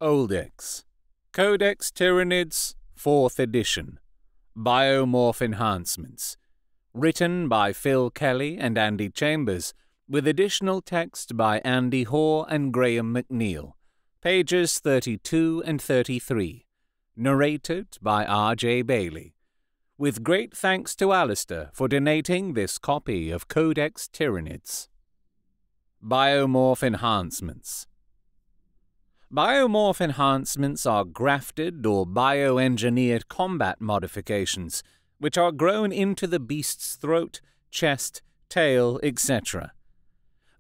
Oldex, Codex Tyranids, 4th edition, Biomorph Enhancements, written by Phil Kelly and Andy Chambers, with additional text by Hoare and Graham McNeill, pages 32 and 33, narrated by R.J. Bailey, with great thanks to Alistair for donating this copy of Codex Tyranids. Biomorph Enhancements. Biomorph enhancements are grafted or bioengineered combat modifications which are grown into the beast's throat, chest, tail, etc.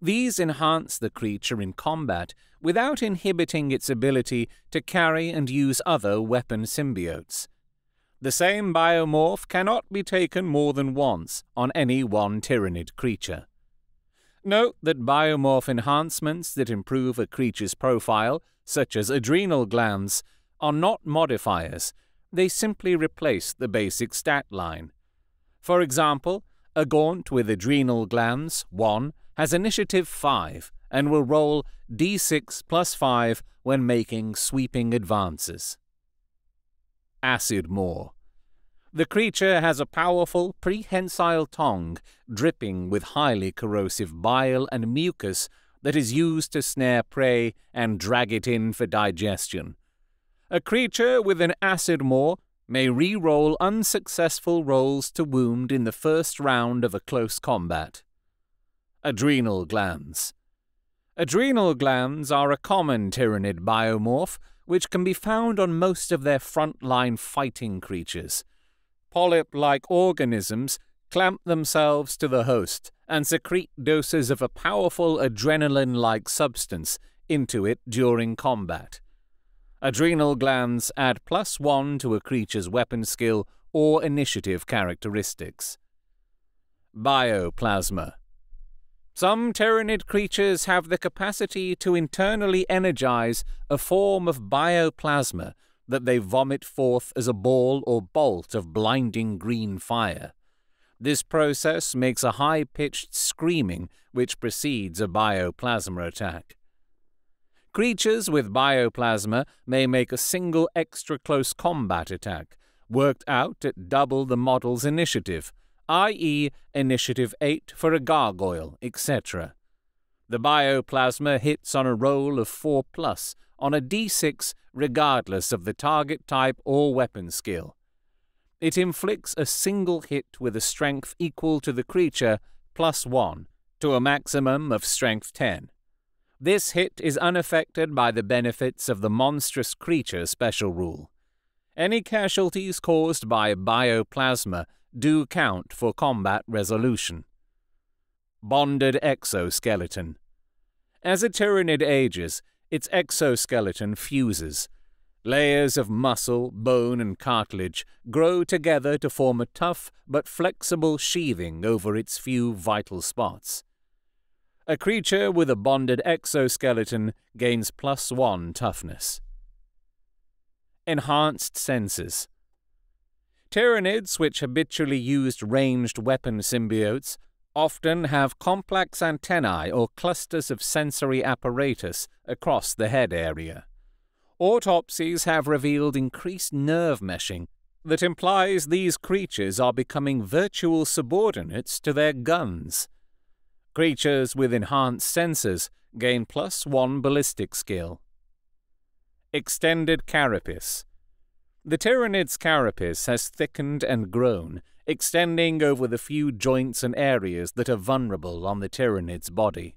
These enhance the creature in combat without inhibiting its ability to carry and use other weapon symbiotes. The same biomorph cannot be taken more than once on any one Tyranid creature. Note that biomorph enhancements that improve a creature's profile, such as adrenal glands, are not modifiers. They simply replace the basic stat line. For example, a Gaunt with adrenal glands 1 has initiative 5 and will roll d6 plus 5 when making sweeping advances. Acid Maw. The creature has a powerful prehensile tongue dripping with highly corrosive bile and mucus that is used to snare prey and drag it in for digestion. A creature with an acid maw may re-roll unsuccessful rolls to wound in the first round of a close combat. Adrenal glands. Adrenal glands are a common Tyranid biomorph which can be found on most of their frontline fighting creatures. Polyp-like organisms clamp themselves to the host and secrete doses of a powerful adrenaline-like substance into it during combat. Adrenal glands add +1 to a creature's weapon skill or initiative characteristics. Bioplasma. Some Tyranid creatures have the capacity to internally energize a form of bioplasma that they vomit forth as a ball or bolt of blinding green fire. This process makes a high-pitched screaming which precedes a bioplasma attack. Creatures with bioplasma may make a single extra close combat attack, worked out at double the model's initiative, i.e. initiative 8 for a gargoyle, etc. The bioplasma hits on a roll of 4+ on a d6 regardless of the target type or weapon skill. It inflicts a single hit with a strength equal to the creature +1 to a maximum of strength 10. This hit is unaffected by the benefits of the monstrous creature special rule. Any casualties caused by bioplasma do count for combat resolution. Bonded exoskeleton. As a Tyranid ages, its exoskeleton fuses. Layers of muscle, bone, and cartilage grow together to form a tough but flexible sheathing over its few vital spots. A creature with a bonded exoskeleton gains +1 toughness. Enhanced senses. Tyranids, which habitually used ranged weapon symbiotes, often have complex antennae or clusters of sensory apparatus across the head area. Autopsies have revealed increased nerve meshing that implies these creatures are becoming virtual subordinates to their guns. Creatures with enhanced senses gain +1 ballistic skill. Extended carapace. The Tyranid's carapace has thickened and grown, extending over the few joints and areas that are vulnerable on the Tyranid's body.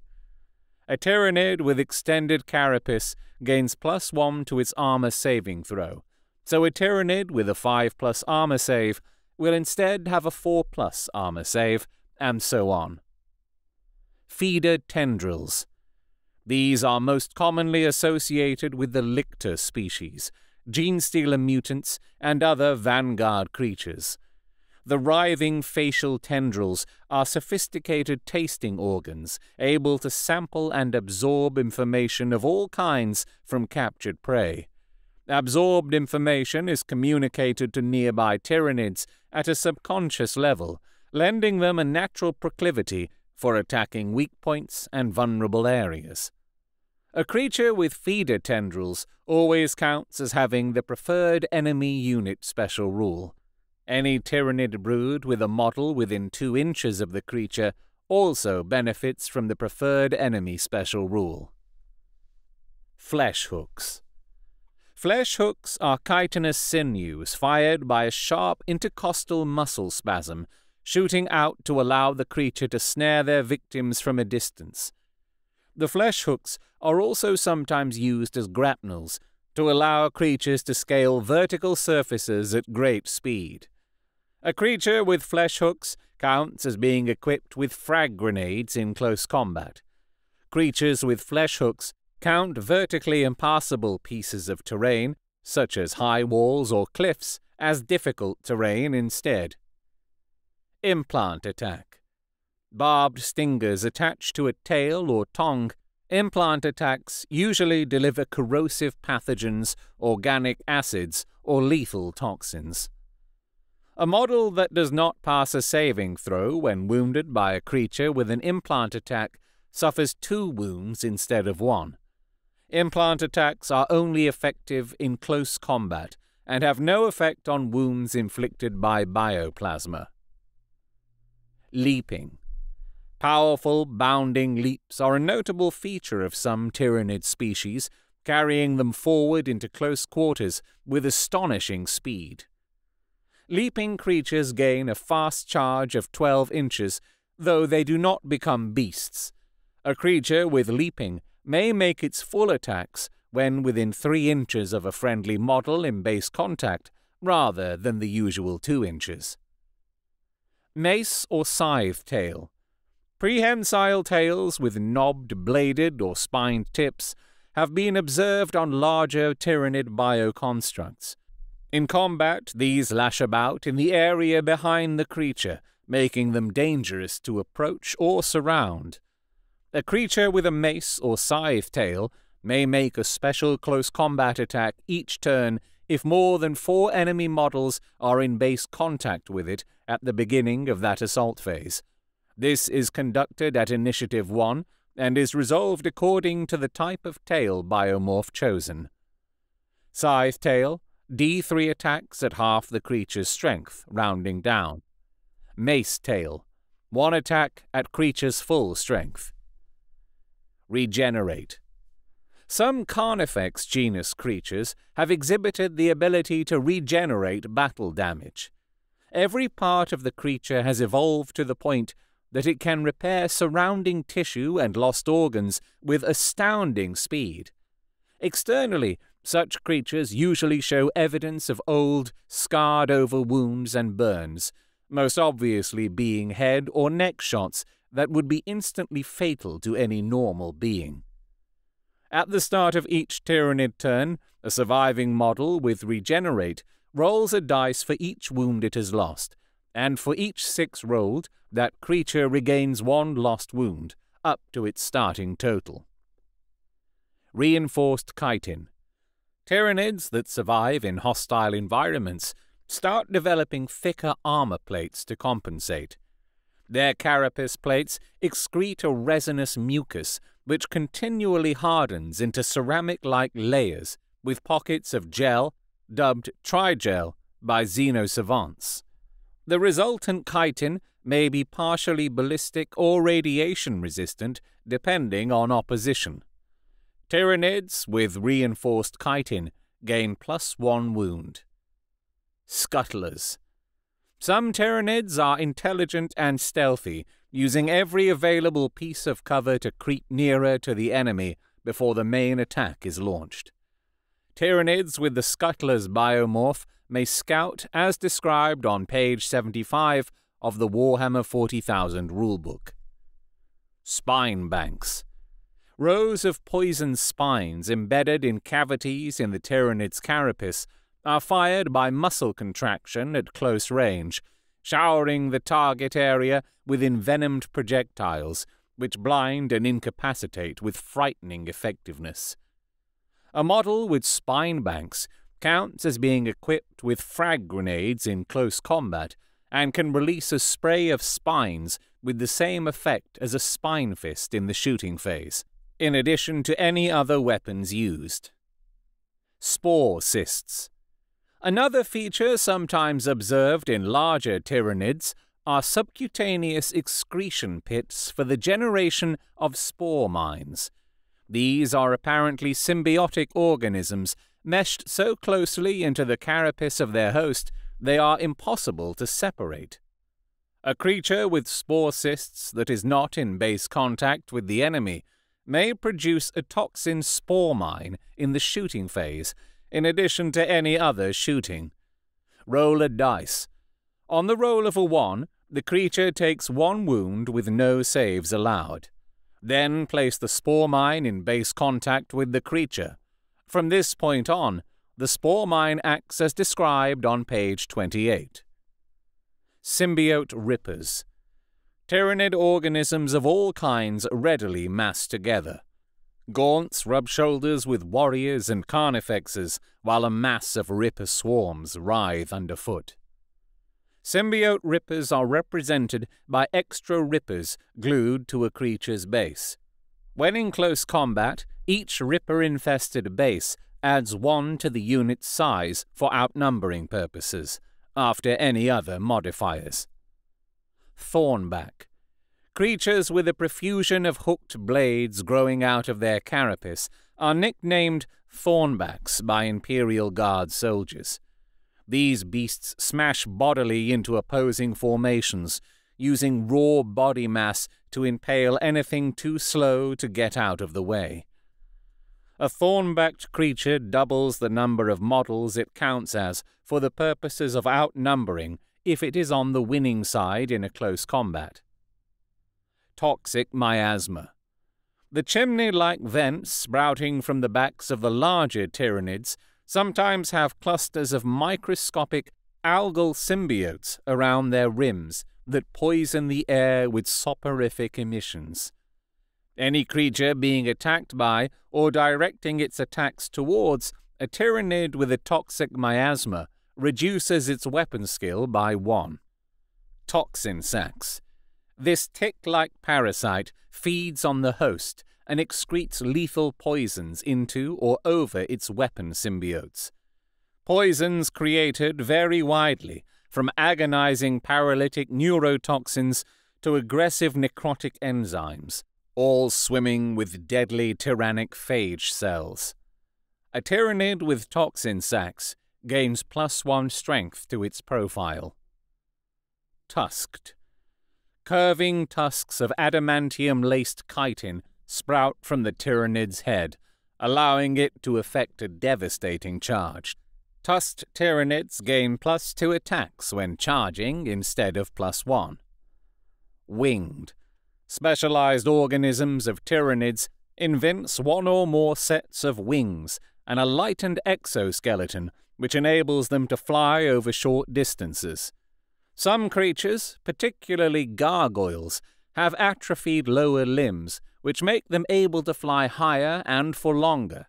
A Tyranid with extended carapace gains +1 to its armor saving throw, so a Tyranid with a 5+ armor save will instead have a 4+ armor save, and so on. Feeder tendrils. These are most commonly associated with the lictor species, gene-stealer mutants, and other vanguard creatures. The writhing facial tendrils are sophisticated tasting organs, able to sample and absorb information of all kinds from captured prey. Absorbed information is communicated to nearby Tyranids at a subconscious level, lending them a natural proclivity for attacking weak points and vulnerable areas. A creature with feeder tendrils always counts as having the preferred enemy unit special rule. Any Tyranid brood with a model within 2 inches of the creature also benefits from the preferred enemy special rule. Flesh hooks. Flesh hooks are chitinous sinews fired by a sharp intercostal muscle spasm, shooting out to allow the creature to snare their victims from a distance. The flesh hooks are also sometimes used as grapnels to allow creatures to scale vertical surfaces at great speed. A creature with flesh hooks counts as being equipped with frag grenades in close combat. Creatures with flesh hooks count vertically impassable pieces of terrain, such as high walls or cliffs, as difficult terrain instead. Implant attack. Barbed stingers attached to a tail or tongue, implant attacks usually deliver corrosive pathogens, organic acids, or lethal toxins. A model that does not pass a saving throw when wounded by a creature with an implant attack suffers 2 wounds instead of 1. Implant attacks are only effective in close combat and have no effect on wounds inflicted by bioplasma. Leaping. Powerful, bounding leaps are a notable feature of some Tyranid species, carrying them forward into close quarters with astonishing speed. Leaping creatures gain a fast charge of 12 inches, though they do not become beasts. A creature with leaping may make its full attacks when within 3 inches of a friendly model in base contact, rather than the usual 2 inches. Mace or scythe tail. Prehensile tails with knobbed, bladed, or spined tips have been observed on larger Tyranid bioconstructs. In combat, these lash about in the area behind the creature, making them dangerous to approach or surround. A creature with a mace or scythe tail may make a special close combat attack each turn if more than 4 enemy models are in base contact with it at the beginning of that assault phase. This is conducted at Initiative 1 and is resolved according to the type of tail biomorph chosen. Scythe tail, D3 attacks at half the creature's strength, rounding down. Mace tail, 1 attack at creature's full strength. Regenerate. Some Carnifex genus creatures have exhibited the ability to regenerate battle damage. Every part of the creature has evolved to the point that it can repair surrounding tissue and lost organs with astounding speed. Externally, such creatures usually show evidence of old, scarred-over wounds and burns, most obviously being head or neck shots that would be instantly fatal to any normal being. At the start of each Tyranid turn, a surviving model with Regenerate rolls a dice for each wound it has lost, and for each 6 rolled, that creature regains 1 lost wound, up to its starting total. Reinforced chitin. Tyranids that survive in hostile environments start developing thicker armor plates to compensate. Their carapace plates excrete a resinous mucus which continually hardens into ceramic-like layers with pockets of gel, dubbed trigel by xenosavants. The resultant chitin may be partially ballistic or radiation-resistant, depending on opposition. Tyranids with reinforced chitin gain +1 wound. Scuttlers. Some Tyranids are intelligent and stealthy, using every available piece of cover to creep nearer to the enemy before the main attack is launched. Tyranids with the Scuttler's biomorph may scout as described on page 75 of the Warhammer 40,000 rulebook. Spine banks. Rows of poisoned spines embedded in cavities in the Tyranid's carapace are fired by muscle contraction at close range, showering the target area with envenomed projectiles, which blind and incapacitate with frightening effectiveness. A model with spine banks counts as being equipped with frag grenades in close combat and can release a spray of spines with the same effect as a spine fist in the shooting phase. in addition to any other weapons used. Spore cysts. Another feature sometimes observed in larger Tyranids are subcutaneous excretion pits for the generation of spore mines. These are apparently symbiotic organisms meshed so closely into the carapace of their host they are impossible to separate. A creature with spore cysts that is not in base contact with the enemy may produce a toxin spore mine in the shooting phase, in addition to any other shooting. Roll a dice. On the roll of a 1, the creature takes 1 wound with no saves allowed. Then place the spore mine in base contact with the creature. From this point on, the spore mine acts as described on page 28. Symbiote rippers. Tyranid organisms of all kinds readily mass together. Gaunts rub shoulders with warriors and carnifexes, while a mass of ripper swarms writhe underfoot. Symbiote rippers are represented by extra rippers glued to a creature's base. When in close combat, each ripper-infested base adds 1 to the unit's size for outnumbering purposes, after any other modifiers. Thornback. Creatures with a profusion of hooked blades growing out of their carapace are nicknamed thornbacks by Imperial Guard soldiers. These beasts smash bodily into opposing formations, using raw body mass to impale anything too slow to get out of the way. A thorn-backed creature doubles the number of models it counts as for the purposes of outnumbering if it is on the winning side in a close combat. Toxic miasma. The chimney-like vents sprouting from the backs of the larger Tyranids sometimes have clusters of microscopic algal symbiotes around their rims that poison the air with soporific emissions. Any creature being attacked by or directing its attacks towards a Tyranid with a toxic miasma reduces its weapon skill by 1. Toxin sacs. This tick-like parasite feeds on the host and excretes lethal poisons into or over its weapon symbiotes. Poisons created vary widely, from agonizing paralytic neurotoxins to aggressive necrotic enzymes, all swimming with deadly tyrannic phage cells. A Tyranid with toxin sacs gains +1 strength to its profile. Tusked. Curving tusks of adamantium-laced chitin sprout from the Tyranid's head, allowing it to effect a devastating charge. Tusked Tyranids gain +2 attacks when charging instead of +1. Winged. Specialized organisms of Tyranids evince 1 or more sets of wings and a lightened exoskeleton which enables them to fly over short distances. Some creatures, particularly gargoyles, have atrophied lower limbs, which make them able to fly higher and for longer.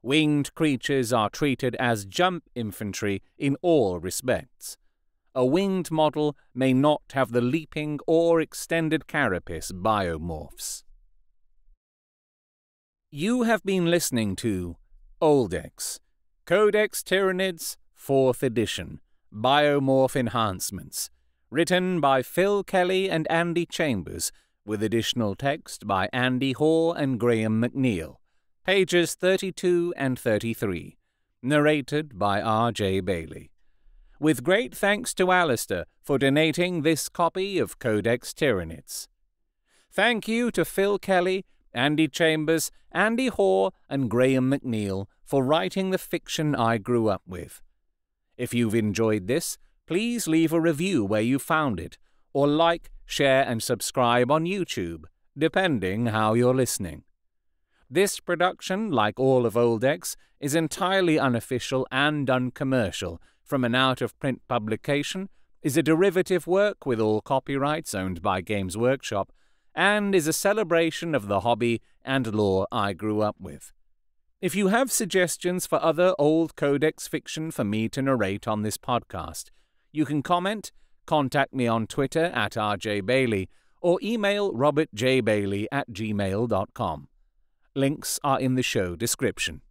Winged creatures are treated as jump infantry in all respects. A winged model may not have the leaping or extended carapace biomorphs. You have been listening to Oldex, Codex Tyranids, 4th edition, Biomorph Enhancements, written by Phil Kelly and Andy Chambers, with additional text by Hoare and Graham McNeill, pages 32 and 33, narrated by R.J. Bailey. With great thanks to Alistair for donating this copy of Codex Tyranids. Thank you to Phil Kelly, Andy Chambers, Andy Hoare, and Graham McNeill for writing the fiction I grew up with. If you've enjoyed this, please leave a review where you found it, or like, share, and subscribe on YouTube, depending how you're listening. This production, like all of Oldex, is entirely unofficial and uncommercial, from an out-of-print publication, is a derivative work with all copyrights owned by Games Workshop, and is a celebration of the hobby and lore I grew up with. If you have suggestions for other old Codex fiction for me to narrate on this podcast, you can comment, contact me on Twitter @RJBailey, or email robertjbailey@gmail.com. Links are in the show description.